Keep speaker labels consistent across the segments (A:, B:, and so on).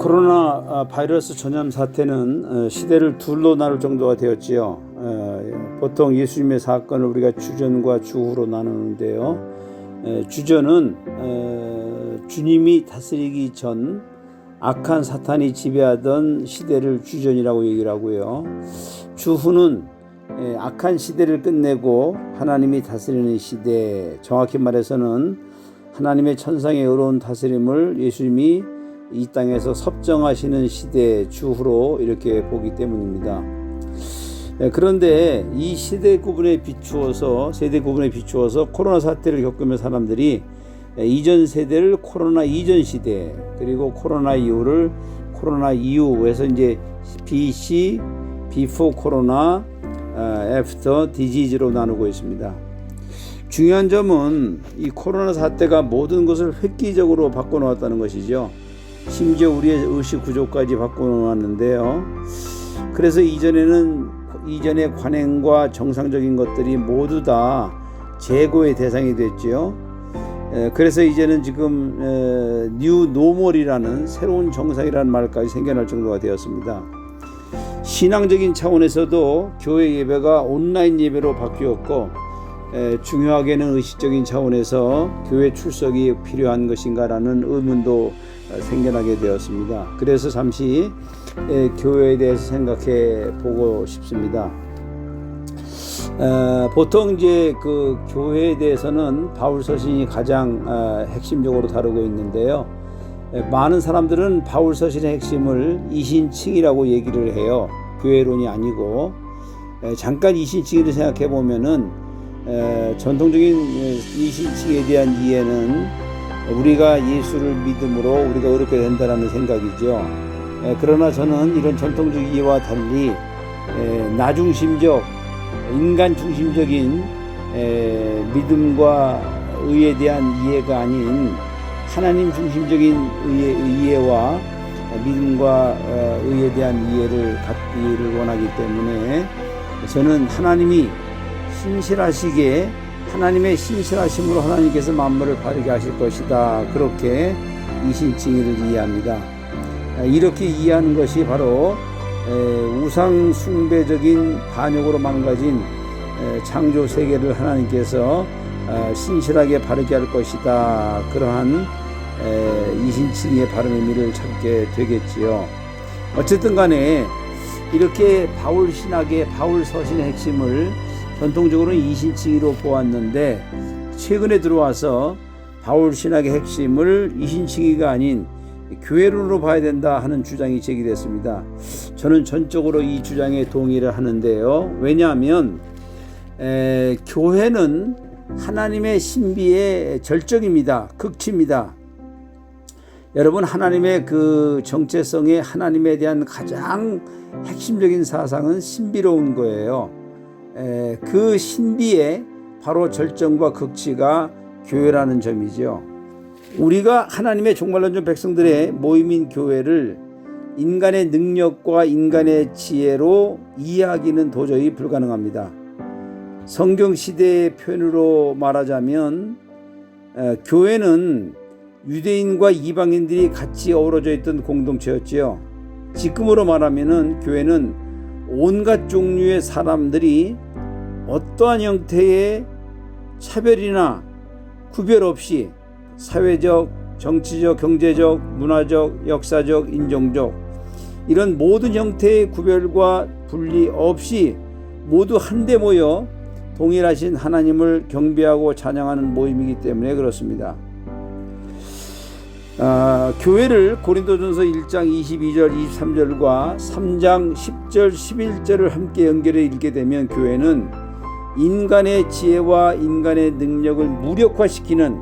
A: 코로나 바이러스 전염 사태는 시대를 둘로 나눌 정도가 되었지요. 보통 예수님의 사건을 우리가 주전과 주후로 나누는데요. 주전은 주님이 다스리기 전 악한 사탄이 지배하던 시대를 주전이라고 얘기를 하고요. 주후는 악한 시대를 끝내고 하나님이 다스리는 시대, 정확히 말해서는 하나님의 천상의 의로운 다스림을 예수님이 이 땅에서 섭정하시는 시대 주후로 이렇게 보기 때문입니다. 그런데 이 세대 구분에 비추어서 코로나 사태를 겪으며 사람들이 이전 세대를 코로나 이전 시대, 그리고 코로나 이후를 코로나 이후에서 이제 BC, Before 코로나, After 디지즈로 나누고 있습니다. 중요한 점은 이 코로나 사태가 모든 것을 획기적으로 바꿔놓았다는 것이죠. 심지어 우리의 의식 구조까지 바꿔놓았는데요. 그래서 이전의 관행과 정상적인 것들이 모두 다 재고의 대상이 됐죠. 그래서 이제는 지금 뉴 노멀이라는 새로운 정상이라는 말까지 생겨날 정도가 되었습니다. 신앙적인 차원에서도 교회 예배가 온라인 예배로 바뀌었고, 중요하게는 의식적인 차원에서 교회 출석이 필요한 것인가라는 의문도 생겨나게 되었습니다. 그래서 잠시 교회에 대해서 생각해 보고 싶습니다. 보통 이제 그 교회에 대해서는 바울 서신이 가장 핵심적으로 다루고 있는데요. 많은 사람들은 바울 서신의 핵심을 이신칭이라고 얘기를 해요. 교회론이 아니고. 잠깐 이신칭을 생각해 보면은 전통적인 이신칭에 대한 이해는 우리가 예수를 믿음으로 우리가 의롭게 된다는 생각이죠. 그러나 저는 이런 전통적 이해와 달리 나중심적, 인간 중심적인 믿음과 의에 대한 이해가 아닌 하나님 중심적인 이해와 믿음과 의에 대한 이해를 갖기를 원하기 때문에 저는 하나님의 신실하심으로 하나님께서 만물을 바르게 하실 것이다, 그렇게 이신칭의를 이해합니다. 이렇게 이해하는 것이 바로 우상 숭배적인 반역으로 망가진 창조 세계를 하나님께서 신실하게 바르게 할 것이다, 그러한 이신칭의 바른 의미를 찾게 되겠지요. 어쨌든 간에 이렇게 바울 서신의 핵심을 전통적으로는 이신칭의로 보았는데, 최근에 들어와서 바울 신학의 핵심을 이신칭의가 아닌 교회론으로 봐야 된다 하는 주장이 제기됐습니다. 저는 전적으로 이 주장에 동의를 하는데요. 왜냐하면 교회는 하나님의 신비의 절정입니다. 극치입니다. 여러분, 하나님의 그 정체성에 하나님에 대한 가장 핵심적인 사상은 신비로운 거예요. 그 신비의 바로 절정과 극치가 교회라는 점이죠. 우리가 하나님의 종말론전 백성들의 모임인 교회를 인간의 능력과 인간의 지혜로 이해하기는 도저히 불가능합니다. 성경 시대의 표현으로 말하자면 교회는 유대인과 이방인들이 같이 어우러져 있던 공동체였지요. 지금으로 말하면 교회는 온갖 종류의 사람들이 어떠한 형태의 차별이나 구별 없이 사회적, 정치적, 경제적, 문화적, 역사적, 인종적 이런 모든 형태의 구별과 분리 없이 모두 한데 모여 동일하신 하나님을 경배하고 찬양하는 모임이기 때문에 그렇습니다. 교회를 고린도전서 1장 22절 23절과 3장 10절 11절을 함께 연결해 읽게 되면 교회는 인간의 지혜와 인간의 능력을 무력화시키는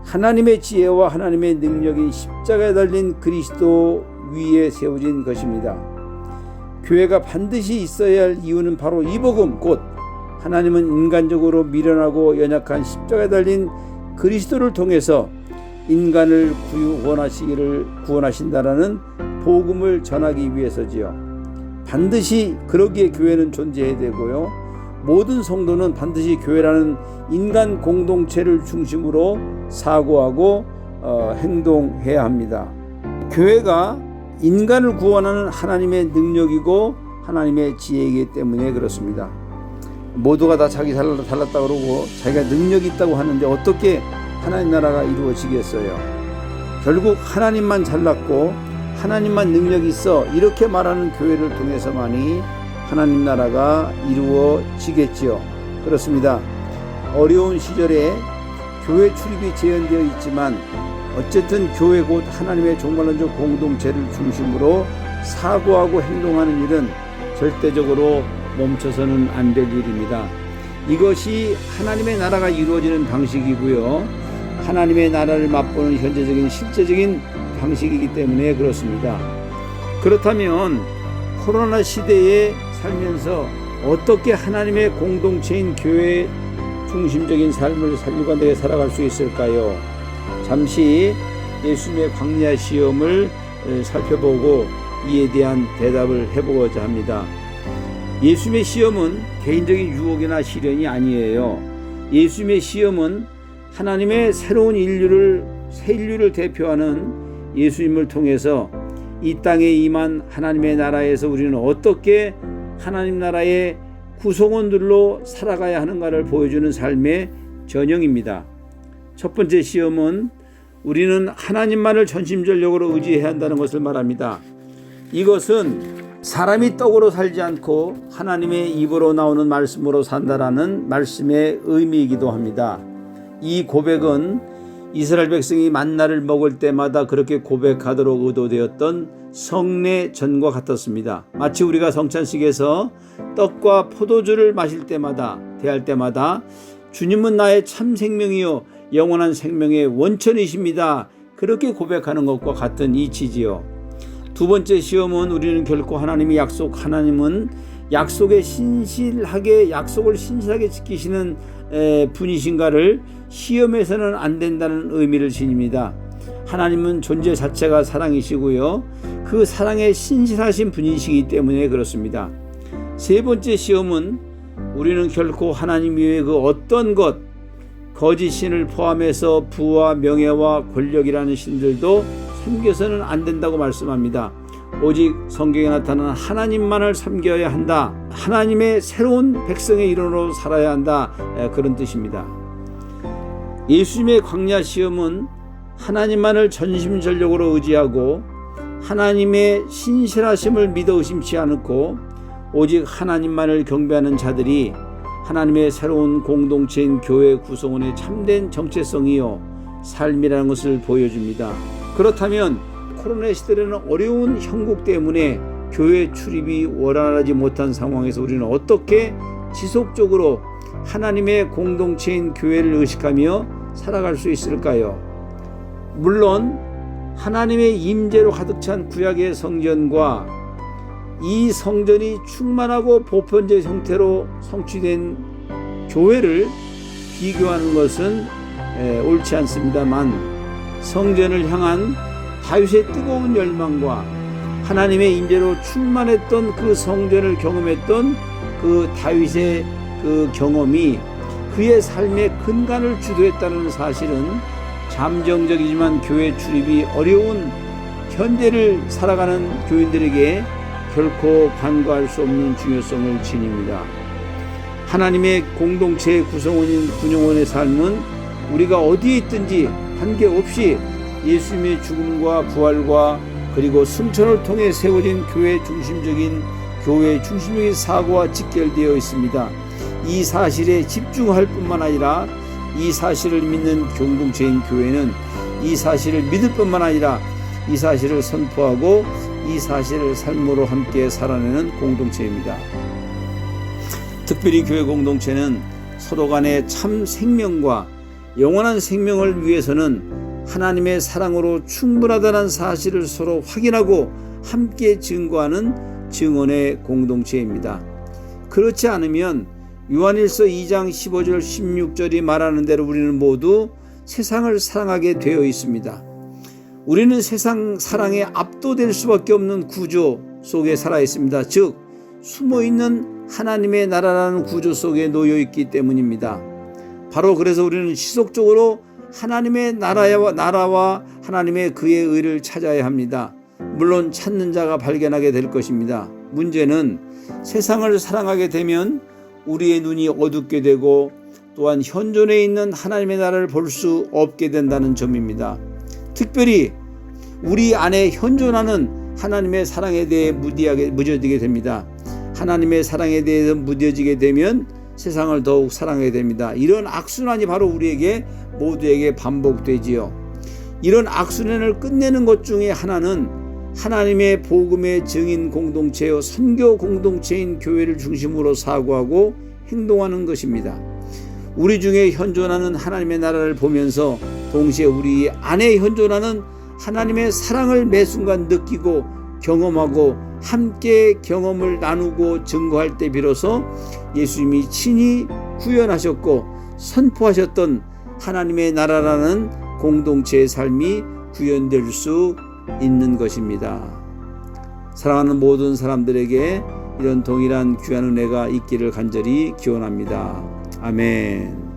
A: 하나님의 지혜와 하나님의 능력인 십자가에 달린 그리스도 위에 세워진 것입니다. 교회가 반드시 있어야 할 이유는 바로 이 복음, 곧 하나님은 인간적으로 미련하고 연약한 십자가에 달린 그리스도를 통해서 인간을 구원하신다라는 복음을 전하기 위해서지요. 반드시 그러기에 교회는 존재해야 되고요. 모든 성도는 반드시 교회라는 인간 공동체를 중심으로 사고하고 행동해야 합니다. 교회가 인간을 구원하는 하나님의 능력이고 하나님의 지혜이기 때문에 그렇습니다. 모두가 다 자기 잘났다 그러고 자기가 능력이 있다고 하는데 어떻게 하나님 나라가 이루어지겠어요? 결국 하나님만 잘났고 하나님만 능력이 있어 이렇게 말하는 교회를 통해서만이 하나님 나라가 이루어지겠지요. 그렇습니다. 어려운 시절에 교회 출입이 제한되어 있지만 어쨌든 교회 곧 하나님의 종말론적 공동체를 중심으로 사고하고 행동하는 일은 절대적으로 멈춰서는 안 될 일입니다. 이것이 하나님의 나라가 이루어지는 방식이고요. 하나님의 나라를 맛보는 현재적인 실제적인 방식이기 때문에 그렇습니다. 그렇다면 코로나 시대에 살면서 어떻게 하나님의 공동체인 교회 중심적인 삶을 살려가며 살아갈 수 있을까요? 잠시 예수님의 광야 시험을 살펴보고 이에 대한 대답을 해보고자 합니다. 예수님의 시험은 개인적인 유혹이나 시련이 아니에요. 예수님의 시험은 하나님의 새로운 새 인류를 대표하는 예수님을 통해서 이 땅에 임한 하나님의 나라에서 우리는 어떻게 하나님 나라의 구성원들로 살아가야 하는가를 보여주는 삶의 전형입니다. 첫 번째 시험은 우리는 하나님만을 전심전력으로 의지해야 한다는 것을 말합니다. 이것은 사람이 떡으로 살지 않고 하나님의 입으로 나오는 말씀으로 산다라는 말씀의 의미이기도 합니다. 이 고백은 이스라엘 백성이 만나를 먹을 때마다 그렇게 고백하도록 의도되었던 성례전과 같았습니다. 마치 우리가 성찬식에서 떡과 포도주를 마실 때마다 대할 때마다 주님은 나의 참 생명이요 영원한 생명의 원천이십니다. 그렇게 고백하는 것과 같은 이치지요. 두 번째 시험은 우리는 결코 하나님은 약속을 신실하게 지키시는 분이신가를 시험해서는 안 된다는 의미를 지닙니다. 하나님은 존재 자체가 사랑이시고요. 그 사랑에 신실하신 분이시기 때문에 그렇습니다. 세 번째 시험은 우리는 결코 하나님 외에 그 어떤 거짓 신을 포함해서 부와 명예와 권력이라는 신들도 섬겨서는 안 된다고 말씀합니다. 오직 성경에 나타나는 하나님만을 섬겨야 한다. 하나님의 새로운 백성의 일원으로 살아야 한다. 그런 뜻입니다. 예수님의 광야 시험은 하나님만을 전심전력으로 의지하고 하나님의 신실하심을 믿어 의심치 않고 오직 하나님만을 경배하는 자들이 하나님의 새로운 공동체인 교회 구성원의 참된 정체성이요 삶이라는 것을 보여줍니다. 그렇다면 코로나 시대라는 어려운 형국 때문에 교회 출입이 원활하지 못한 상황에서 우리는 어떻게 지속적으로 하나님의 공동체인 교회를 의식하며 살아갈 수 있을까요? 물론 하나님의 임재로 가득 찬 구약의 성전과 이 성전이 충만하고 보편적 형태로 성취된 교회를 비교하는 것은 옳지 않습니다만 성전을 향한 다윗의 뜨거운 열망과 하나님의 임재로 충만했던 그 성전을 경험했던 그 다윗의 그 경험이 그의 삶의 근간을 주도했다는 사실은 잠정적이지만 교회 출입이 어려운 현대를 살아가는 교인들에게 결코 간과할 수 없는 중요성을 지닙니다. 하나님의 공동체의 구성원인 군용원의 삶은 우리가 어디에 있든지 관계없이 예수님의 죽음과 부활과 그리고 승천을 통해 세워진 교회 중심적인 사고와 직결되어 있습니다. 이 사실에 집중할 뿐만 아니라 이 사실을 믿는 공동체인 교회는 이 사실을 믿을 뿐만 아니라 이 사실을 선포하고 이 사실을 삶으로 함께 살아내는 공동체입니다. 특별히 교회 공동체는 서로 간의 참 생명과 영원한 생명을 위해서는 하나님의 사랑으로 충분하다는 사실을 서로 확인하고 함께 증거하는 증언의 공동체입니다. 그렇지 않으면 요한일서 2장 15절 16절이 말하는 대로 우리는 모두 세상을 사랑하게 되어 있습니다. 우리는 세상 사랑에 압도될 수밖에 없는 구조 속에 살아 있습니다. 즉 숨어있는 하나님의 나라라는 구조 속에 놓여 있기 때문입니다. 바로 그래서 우리는 지속적으로 하나님의 나라와 하나님의 그의 의를 찾아야 합니다. 물론 찾는 자가 발견하게 될 것입니다. 문제는 세상을 사랑하게 되면 우리의 눈이 어둡게 되고 또한 현존에 있는 하나님의 나라를 볼 수 없게 된다는 점입니다. 특별히 우리 안에 현존하는 하나님의 사랑에 대해 무뎌지게 됩니다. 하나님의 사랑에 대해서 무뎌지게 되면 세상을 더욱 사랑하게 됩니다. 이런 악순환이 바로 우리에게 모두에게 반복되지요. 이런 악순환을 끝내는 것 중에 하나는 하나님의 복음의 증인 공동체요 선교 공동체인 교회를 중심으로 사고하고 행동하는 것입니다. 우리 중에 현존하는 하나님의 나라를 보면서 동시에 우리 안에 현존하는 하나님의 사랑을 매 순간 느끼고 경험하고 함께 경험을 나누고 증거할 때 비로소 예수님이 친히 구현하셨고 선포하셨던 하나님의 나라라는 공동체의 삶이 구현될 수 있는 것입니다. 사랑하는 모든 사람들에게 이런 동일한 귀한 은혜가 있기를 간절히 기원합니다. 아멘.